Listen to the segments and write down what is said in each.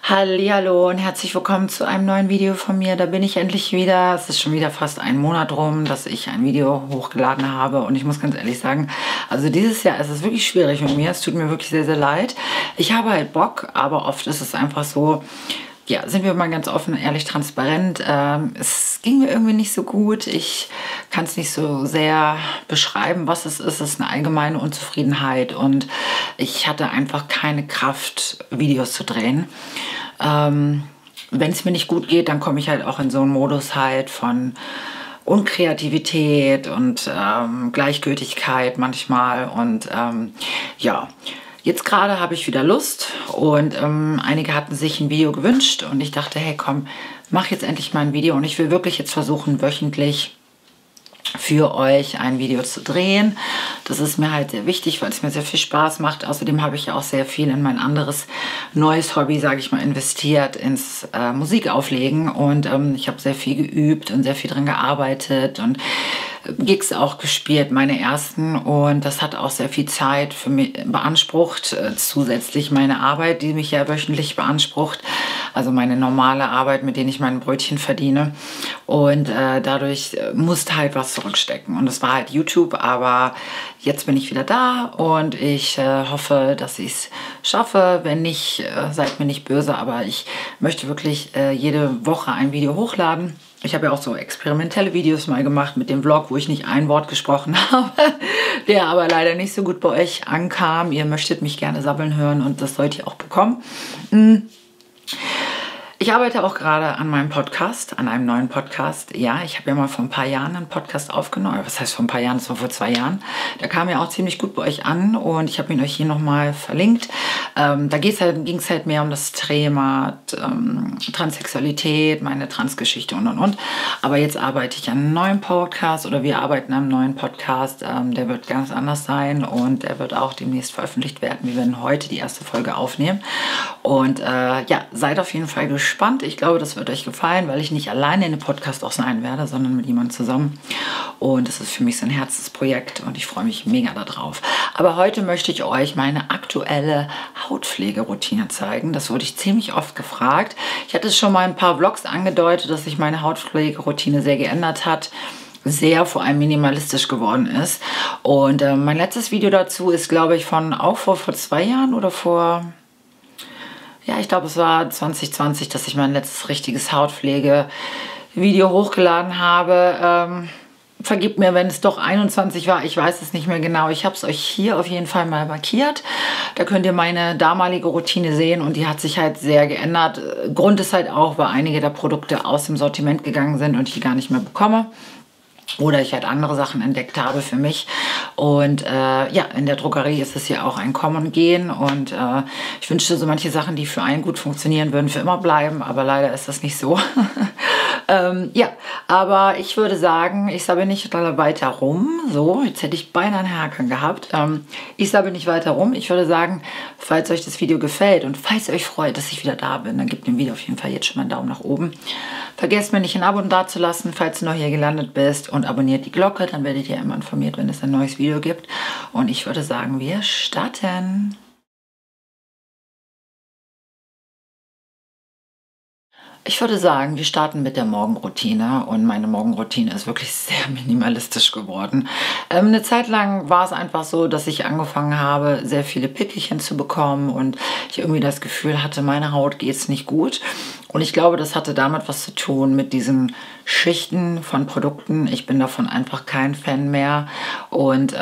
Hallihallo und herzlich willkommen zu einem neuen Video von mir. Da bin ich endlich wieder. Es ist schon wieder fast ein Monat rum, dass ich ein Video hochgeladen habe. Und ich muss ganz ehrlich sagen, also dieses Jahr ist es wirklich schwierig mit mir. Es tut mir wirklich sehr, sehr leid. Ich habe halt Bock, aber oft ist es einfach so, ja, sind wir mal ganz offen, ehrlich, transparent. Es ging mir irgendwie nicht so gut. Ich kann es nicht so sehr beschreiben, was es ist. Es ist eine allgemeine Unzufriedenheit und ich hatte einfach keine Kraft, Videos zu drehen. Wenn es mir nicht gut geht, dann komme ich halt auch in so einen Modus halt von Unkreativität und Gleichgültigkeit manchmal und ja. Jetzt gerade habe ich wieder Lust und einige hatten sich ein Video gewünscht und ich dachte, hey komm, mach jetzt endlich mal ein Video und ich will wirklich jetzt versuchen, wöchentlich für euch ein Video zu drehen. Das ist mir halt sehr wichtig, weil es mir sehr viel Spaß macht. Außerdem habe ich ja auch sehr viel in mein anderes neues Hobby, sage ich mal, investiert, ins Musikauflegen und ich habe sehr viel geübt und sehr viel dran gearbeitet und Gigs auch gespielt, meine ersten, und das hat auch sehr viel Zeit für mich beansprucht, zusätzlich meine Arbeit, die mich ja wöchentlich beansprucht, also meine normale Arbeit, mit der ich mein Brötchen verdiene, und dadurch musste halt was zurückstecken und das war halt YouTube, aber jetzt bin ich wieder da und ich hoffe, dass ich es schaffe. Wenn nicht, seid mir nicht böse, aber ich möchte wirklich jede Woche ein Video hochladen. Ich habe ja auch so experimentelle Videos mal gemacht mit dem Vlog, wo ich nicht ein Wort gesprochen habe, der aber leider nicht so gut bei euch ankam. Ihr möchtet mich gerne sabbeln hören und das sollt ihr auch bekommen. Ich arbeite auch gerade an meinem Podcast, an einem neuen Podcast. Ja, ich habe ja mal vor ein paar Jahren einen Podcast aufgenommen. Was heißt vor ein paar Jahren? Das war vor 2 Jahren. Der kam ja auch ziemlich gut bei euch an und ich habe ihn euch hier nochmal verlinkt. Da ging es halt mehr um das Thema Transsexualität, meine Transgeschichte und. Aber jetzt arbeite ich an einem neuen Podcast oder wir arbeiten an einem neuen Podcast. Der wird ganz anders sein und der wird auch demnächst veröffentlicht werden. Wir werden heute die erste Folge aufnehmen. Und ja, seid auf jeden Fall gespannt. Ich glaube, das wird euch gefallen, weil ich nicht alleine in dem Podcast auch sein werde, sondern mit jemandem zusammen. Und es ist für mich so ein Herzensprojekt und ich freue mich mega darauf. Aber heute möchte ich euch meine aktuelle Hautpflegeroutine zeigen. Das wurde ich ziemlich oft gefragt. Ich hatte es schon mal in ein paar Vlogs angedeutet, dass sich meine Hautpflegeroutine sehr geändert hat. Sehr vor allem minimalistisch geworden ist. Und mein letztes Video dazu ist, glaube ich, auch vor 2 Jahren oder vor... Ja, ich glaube, es war 2020, dass ich mein letztes richtiges Hautpflege-Video hochgeladen habe. Vergibt mir, wenn es doch 21 war. Ich weiß es nicht mehr genau. Ich habe es euch hier auf jeden Fall mal markiert. Da könnt ihr meine damalige Routine sehen und die hat sich halt sehr geändert. Grund ist halt auch, weil einige der Produkte aus dem Sortiment gegangen sind und ich die gar nicht mehr bekomme. Oder ich halt andere Sachen entdeckt habe für mich. Und ja, in der Drogerie ist es ja auch ein Kommen und Gehen. Und ich wünschte, so manche Sachen, die für einen gut funktionieren, würden für immer bleiben. Aber leider ist das nicht so. Ja, aber ich würde sagen, ich sabbel nicht weiter rum. So, jetzt hätte ich beinahe einen Haken gehabt. Ich sabbel nicht weiter rum. Ich würde sagen, falls euch das Video gefällt und falls ihr euch freut, dass ich wieder da bin, dann gebt dem Video auf jeden Fall jetzt schon mal einen Daumen nach oben. Vergesst mir nicht ein Abo da zu lassen, falls du noch hier gelandet bist, und abonniert die Glocke, dann werdet ihr immer informiert, wenn es ein neues Video gibt. Und ich würde sagen, wir starten. Ich würde sagen, wir starten mit der Morgenroutine und meine Morgenroutine ist wirklich sehr minimalistisch geworden. Eine Zeit lang war es einfach so, dass ich angefangen habe, sehr viele Pickelchen zu bekommen und ich irgendwie das Gefühl hatte, meiner Haut geht es nicht gut. Und ich glaube, das hatte damit was zu tun mit diesen Schichten von Produkten. Ich bin davon einfach kein Fan mehr und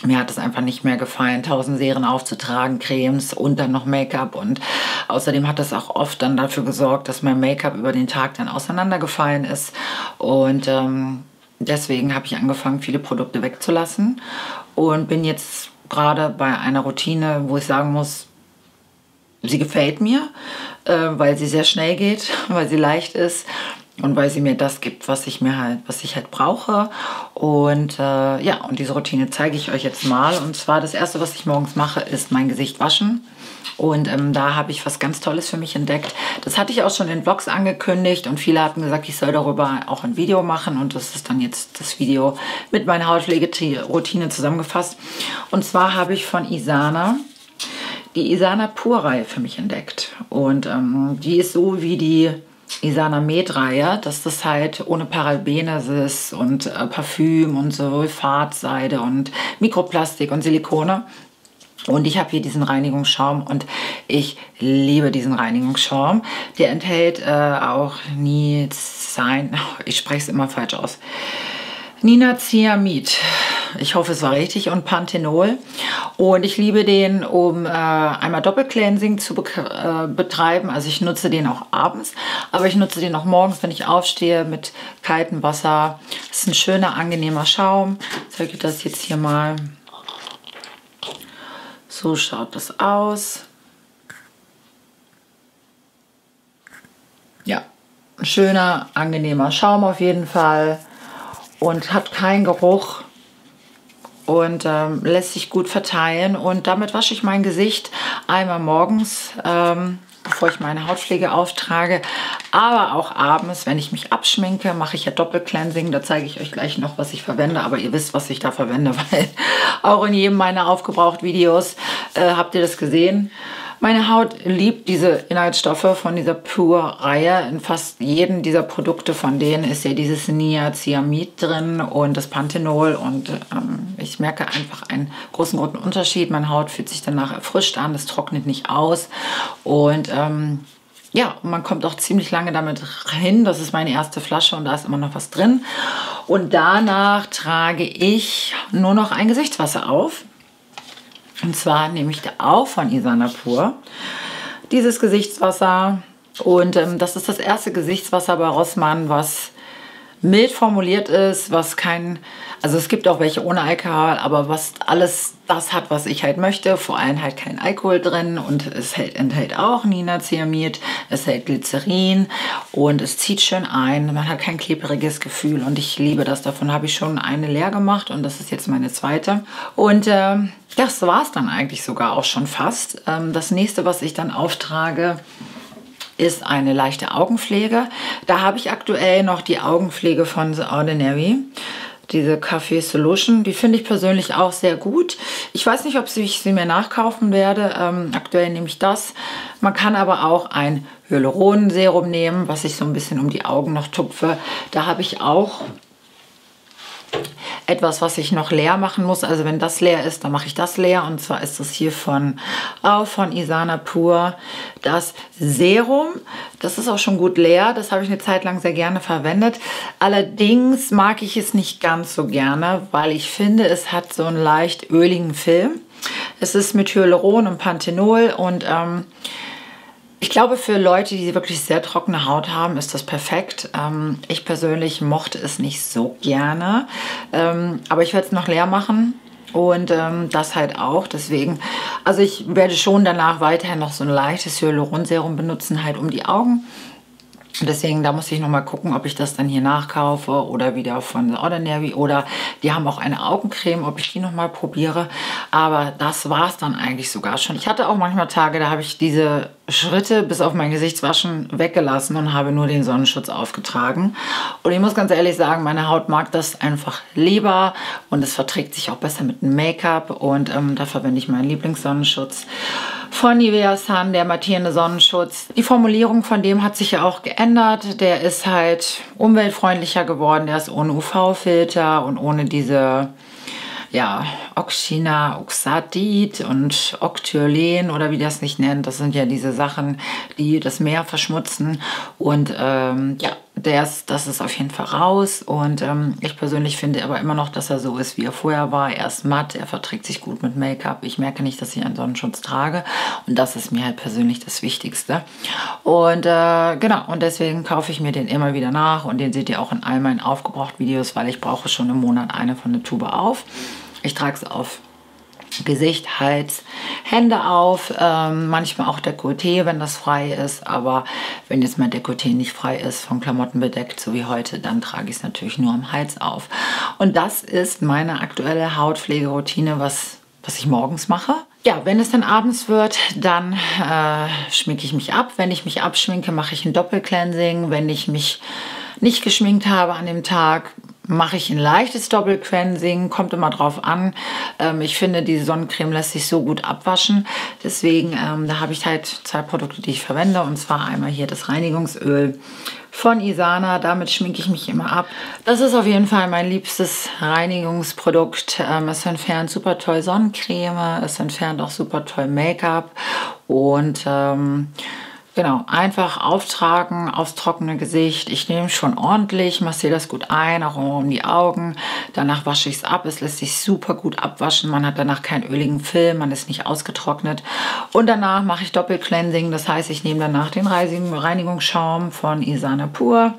mir hat es einfach nicht mehr gefallen, 1000 Serien aufzutragen, Cremes und dann noch Make-up. Und außerdem hat das auch oft dann dafür gesorgt, dass mein Make-up über den Tag dann auseinandergefallen ist. Und deswegen habe ich angefangen, viele Produkte wegzulassen. Und bin jetzt gerade bei einer Routine, wo ich sagen muss, sie gefällt mir, weil sie sehr schnell geht, weil sie leicht ist. Und weil sie mir das gibt, was ich halt brauche. Und ja, und diese Routine zeige ich euch jetzt mal. Und zwar das erste, was ich morgens mache, ist mein Gesicht waschen. Und da habe ich was ganz Tolles für mich entdeckt. Das hatte ich auch schon in Vlogs angekündigt und viele hatten gesagt, ich soll darüber auch ein Video machen. Und das ist dann jetzt das Video mit meiner Hautpflegeroutine zusammengefasst. Und zwar habe ich von Isana die Isana Pur-Reihe für mich entdeckt. Und die ist so wie die Isana Med-Reihe, dass das halt ohne Parabene ist und Parfüm und Sulfatseide und Mikroplastik und Silikone. Und ich habe hier diesen Reinigungsschaum und ich liebe diesen Reinigungsschaum. Der enthält auch ich spreche es immer falsch aus, Niacinamid. Ich hoffe, es war richtig. Und Panthenol. Und ich liebe den, um einmal Doppelcleansing zu betreiben. Also ich nutze den auch abends, aber ich nutze den auch morgens, wenn ich aufstehe, mit kaltem Wasser. Das ist ein schöner, angenehmer Schaum. Ich zeige das jetzt hier mal. So schaut das aus. Ja, ein schöner, angenehmer Schaum auf jeden Fall und hat keinen Geruch und lässt sich gut verteilen. Und damit wasche ich mein Gesicht einmal morgens, bevor ich meine Hautpflege auftrage, aber auch abends, wenn ich mich abschminke, mache ich ja Doppelcleansing. Da zeige ich euch gleich noch, was ich verwende, aber ihr wisst, was ich da verwende, weil auch in jedem meiner Aufgebraucht-Videos habt ihr das gesehen. Meine Haut liebt diese Inhaltsstoffe von dieser Pur-Reihe. In fast jedem dieser Produkte von denen ist ja dieses Niacinamid drin und das Panthenol. Und ich merke einfach einen großen Unterschied. Meine Haut fühlt sich danach erfrischt an, es trocknet nicht aus. Und ja, man kommt auch ziemlich lange damit hin. Das ist meine erste Flasche und da ist immer noch was drin. Und danach trage ich nur noch ein Gesichtswasser auf. Und zwar nehme ich da auch von Isana Pur dieses Gesichtswasser. Und das ist das erste Gesichtswasser bei Rossmann, was mild formuliert ist, was kein, also es gibt auch welche ohne Alkohol, aber was alles das hat, was ich halt möchte, vor allem halt kein Alkohol drin und es enthält auch Niacinamid, es hält Glycerin und es zieht schön ein, man hat kein klebriges Gefühl und ich liebe das, davon habe ich schon eine leer gemacht und das ist jetzt meine zweite und das war es dann eigentlich sogar auch schon fast. Das nächste, was ich dann auftrage, ist eine leichte Augenpflege. Da habe ich aktuell noch die Augenpflege von The Ordinary. Diese Café Solution, die finde ich persönlich auch sehr gut. Ich weiß nicht, ob ich sie mir nachkaufen werde. Aktuell nehme ich das. Man kann aber auch ein Hyaluronserum nehmen, was ich so ein bisschen um die Augen noch tupfe. Da habe ich auch etwas, was ich noch leer machen muss. Also wenn das leer ist, dann mache ich das leer. Und zwar ist das hier von Isana Pur das Serum. Das ist auch schon gut leer. Das habe ich eine Zeit lang sehr gerne verwendet. Allerdings mag ich es nicht ganz so gerne, weil ich finde, es hat so einen leicht öligen Film. Es ist mit Hyaluron und Panthenol und ich glaube, für Leute, die wirklich sehr trockene Haut haben, ist das perfekt. Ich persönlich mochte es nicht so gerne, aber ich werde es noch leer machen und das halt auch. Deswegen, also ich werde schon danach weiterhin noch so ein leichtes Hyaluronserum benutzen, halt um die Augen. Deswegen, da muss ich noch mal gucken, ob ich das dann hier nachkaufe oder wieder von The Ordinary oder die haben auch eine Augencreme, ob ich die noch mal probiere. Aber das war es dann eigentlich sogar schon. Ich hatte auch manchmal Tage, da habe ich diese Schritte bis auf mein Gesichtswaschen weggelassen und habe nur den Sonnenschutz aufgetragen. Und ich muss ganz ehrlich sagen, meine Haut mag das einfach lieber und es verträgt sich auch besser mit dem Make-up und da verwende ich meinen Lieblingssonnenschutz von Nivea Sun, der mattierende Sonnenschutz. Die Formulierung von dem hat sich ja auch geändert. Der ist halt umweltfreundlicher geworden. Der ist ohne UV-Filter und ohne diese Oxidit und Octyolen oder wie das nicht nennt. Das sind ja diese Sachen, die das Meer verschmutzen. Und das ist auf jeden Fall raus. Und ich persönlich finde aber immer noch, dass er so ist, wie er vorher war. Er ist matt, er verträgt sich gut mit Make-up. Ich merke nicht, dass ich einen Sonnenschutz trage. Und das ist mir halt persönlich das Wichtigste. Und genau, und deswegen kaufe ich mir den immer wieder nach. Und den seht ihr auch in all meinen Aufgebraucht-Videos, weil ich brauche schon im Monat eine von der Tube auf. Ich trage es auf Gesicht, Hals, Hände auf, manchmal auch Dekolleté, wenn das frei ist. Aber wenn jetzt mein Dekolleté nicht frei ist, von Klamotten bedeckt, so wie heute, dann trage ich es natürlich nur am Hals auf. Und das ist meine aktuelle Hautpflegeroutine, was ich morgens mache. Ja, wenn es dann abends wird, dann schminke ich mich ab. Wenn ich mich abschminke, mache ich ein Doppelcleansing. Wenn ich mich nicht geschminkt habe an dem Tag, mache ich ein leichtes Doppelcleansing, kommt immer drauf an. Ich finde, die Sonnencreme lässt sich so gut abwaschen. Deswegen, da habe ich halt 2 Produkte, die ich verwende. Und zwar einmal hier das Reinigungsöl von Isana. Damit schminke ich mich immer ab. Das ist auf jeden Fall mein liebstes Reinigungsprodukt. Es entfernt super toll Sonnencreme, es entfernt auch super toll Make-up. Und genau, einfach auftragen aufs trockene Gesicht. Ich nehme schon ordentlich, massiere das gut ein, auch um die Augen. Danach wasche ich es ab. Es lässt sich super gut abwaschen. Man hat danach keinen öligen Film, man ist nicht ausgetrocknet. Und danach mache ich Doppelcleansing. Das heißt, ich nehme danach den Reinigungsschaum von Isana Pur,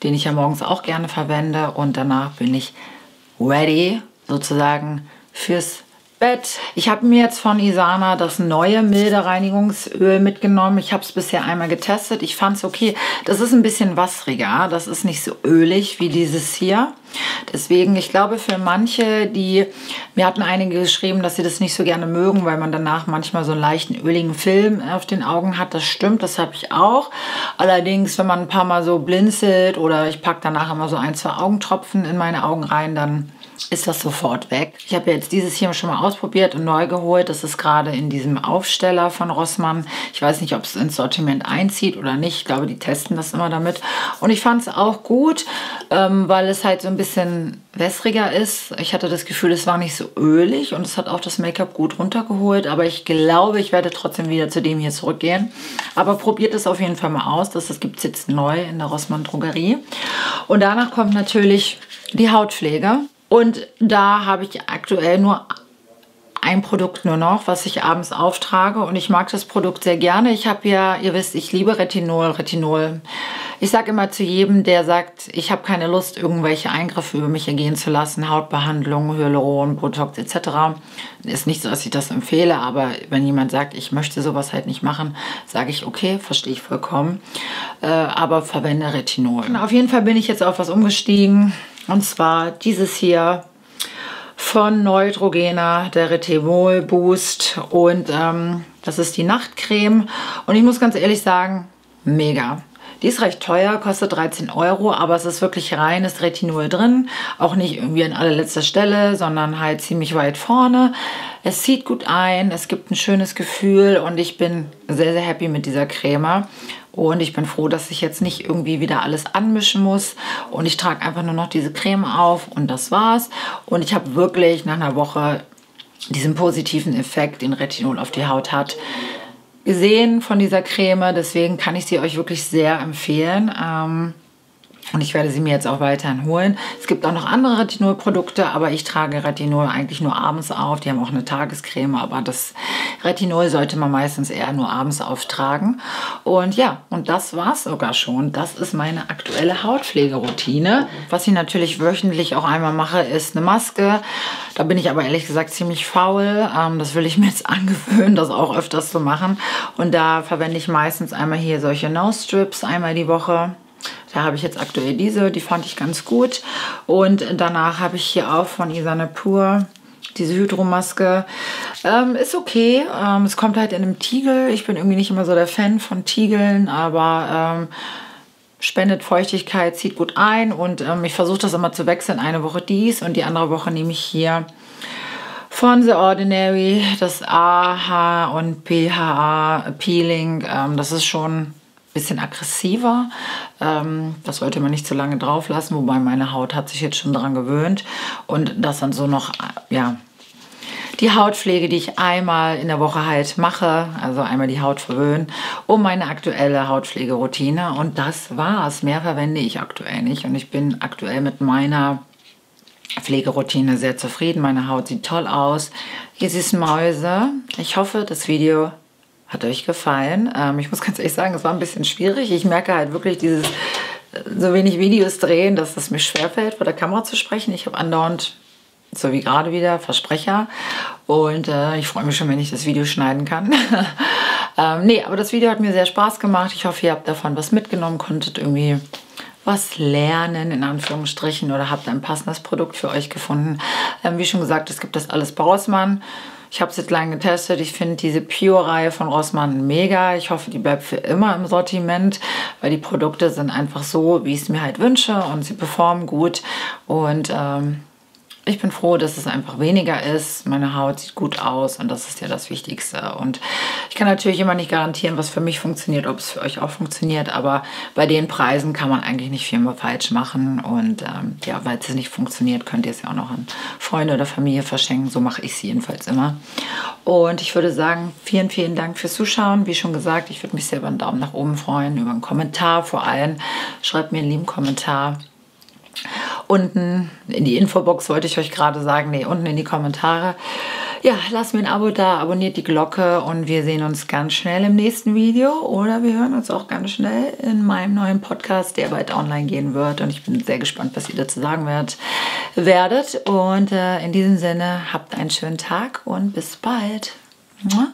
den ich ja morgens auch gerne verwende. Und danach bin ich ready sozusagen fürs Bett. Ich habe mir jetzt von Isana das neue milde Reinigungsöl mitgenommen. Ich habe es bisher einmal getestet. Ich fand es okay. Das ist ein bisschen wasseriger. Das ist nicht so ölig wie dieses hier. Deswegen, ich glaube für manche, mir hatten einige geschrieben, dass sie das nicht so gerne mögen, weil man danach manchmal so einen leichten öligen Film auf den Augen hat. Das stimmt, das habe ich auch. Allerdings, wenn man ein paar Mal so blinzelt oder ich packe danach immer so 1, 2 Augentropfen in meine Augen rein, dann ist das sofort weg. Ich habe jetzt dieses hier schon mal ausprobiert und neu geholt. Das ist gerade in diesem Aufsteller von Rossmann. Ich weiß nicht, ob es ins Sortiment einzieht oder nicht. Ich glaube, die testen das immer damit. Und ich fand es auch gut, weil es halt so ein bisschen wässriger ist. Ich hatte das Gefühl, es war nicht so ölig und es hat auch das Make-up gut runtergeholt. Aber ich glaube, ich werde trotzdem wieder zu dem hier zurückgehen. Aber probiert es auf jeden Fall mal aus. Das gibt es jetzt neu in der Rossmann Drogerie. Und danach kommt natürlich die Hautpflege. Und da habe ich aktuell nur ein Produkt nur noch, was ich abends auftrage. Und ich mag das Produkt sehr gerne. Ich habe ja, ihr wisst, ich liebe Retinol. Ich sage immer zu jedem, der sagt, ich habe keine Lust, irgendwelche Eingriffe über mich ergehen zu lassen, Hautbehandlung, Hyaluron, Botox etc. Ist nicht so, dass ich das empfehle, aber wenn jemand sagt, ich möchte sowas halt nicht machen, sage ich, okay, verstehe ich vollkommen, aber verwende Retinol. Und auf jeden Fall bin ich jetzt auf was umgestiegen. Und zwar dieses hier von Neutrogena, der Retinol Boost. Und das ist die Nachtcreme. Und ich muss ganz ehrlich sagen, mega. Die ist recht teuer, kostet 13 €, aber es ist wirklich reines Retinol drin. Auch nicht irgendwie an allerletzter Stelle, sondern halt ziemlich weit vorne. Es zieht gut ein, es gibt ein schönes Gefühl und ich bin sehr, sehr happy mit dieser Creme. Und ich bin froh, dass ich jetzt nicht irgendwie wieder alles anmischen muss. Und ich trage einfach nur noch diese Creme auf und das war's. Und ich habe wirklich nach einer Woche diesen positiven Effekt, den Retinol auf die Haut hat, gesehen von dieser Creme. Deswegen kann ich sie euch wirklich sehr empfehlen. Und ich werde sie mir jetzt auch weiterhin holen. Es gibt auch noch andere Retinol-Produkte, aber ich trage Retinol eigentlich nur abends auf. Die haben auch eine Tagescreme, aber das Retinol sollte man meistens eher nur abends auftragen. Und ja, und das war's sogar schon. Das ist meine aktuelle Hautpflegeroutine. Was ich natürlich wöchentlich auch einmal mache, ist eine Maske. Da bin ich aber ehrlich gesagt ziemlich faul. Das will ich mir jetzt angewöhnen, das auch öfters zu machen. Und da verwende ich meistens einmal hier solche Nose Strips einmal die Woche. Da habe ich jetzt aktuell diese, die fand ich ganz gut. Und danach habe ich hier auch von Isana Pur diese Hydromaske. Ist okay. Es kommt halt in einem Tiegel. Ich bin irgendwie nicht immer so der Fan von Tiegeln, aber spendet Feuchtigkeit, zieht gut ein. Und ich versuche das immer zu wechseln. Eine Woche dies und die andere Woche nehme ich hier von The Ordinary das AHA und PHA Peeling. Das ist schon bisschen aggressiver. Das sollte man nicht zu lange drauf lassen, wobei meine Haut hat sich jetzt schon daran gewöhnt. Und das dann so noch, ja, die Hautpflege, die ich einmal in der Woche halt mache, also einmal die Haut verwöhnen, um meine aktuelle Hautpflegeroutine. Und das war's. Mehr verwende ich aktuell nicht. Und ich bin aktuell mit meiner Pflegeroutine sehr zufrieden. Meine Haut sieht toll aus. Ihr süßen Mäuse. Ich hoffe, das Video hat euch gefallen. Ich muss ganz ehrlich sagen, es war ein bisschen schwierig. Ich merke halt wirklich dieses so wenig Videos drehen, dass es mir schwerfällt, vor der Kamera zu sprechen. Ich habe andauernd, so wie gerade wieder, Versprecher. Und ich freue mich schon, wenn ich das Video schneiden kann. Nee, aber das Video hat mir sehr Spaß gemacht. Ich hoffe, ihr habt davon was mitgenommen, konntet irgendwie was lernen, in Anführungsstrichen, oder habt ein passendes Produkt für euch gefunden. Wie schon gesagt, es gibt das alles bei Rossmann. Ich habe es jetzt lange getestet. Ich finde diese Pure-Reihe von Rossmann mega. Ich hoffe, die bleibt für immer im Sortiment, weil die Produkte sind einfach so, wie ich es mir halt wünsche und sie performen gut. Und ich bin froh, dass es einfach weniger ist. Meine Haut sieht gut aus und das ist ja das Wichtigste. Und ich kann natürlich immer nicht garantieren, was für mich funktioniert, ob es für euch auch funktioniert. Aber bei den Preisen kann man eigentlich nicht viel mehr falsch machen. Und ja, weil es nicht funktioniert, könnt ihr es ja auch noch an Freunde oder Familie verschenken. So mache ich es jedenfalls immer. Und ich würde sagen, vielen, vielen Dank fürs Zuschauen. Wie schon gesagt, ich würde mich sehr über einen Daumen nach oben freuen, über einen Kommentar vor allem. Schreibt mir einen lieben Kommentar. Unten in die Infobox wollte ich euch gerade sagen, nee, unten in die Kommentare. Ja, lasst mir ein Abo da, abonniert die Glocke und wir sehen uns ganz schnell im nächsten Video oder wir hören uns auch ganz schnell in meinem neuen Podcast, der bald online gehen wird und ich bin sehr gespannt, was ihr dazu sagen werdet und in diesem Sinne, habt einen schönen Tag und bis bald. Mua.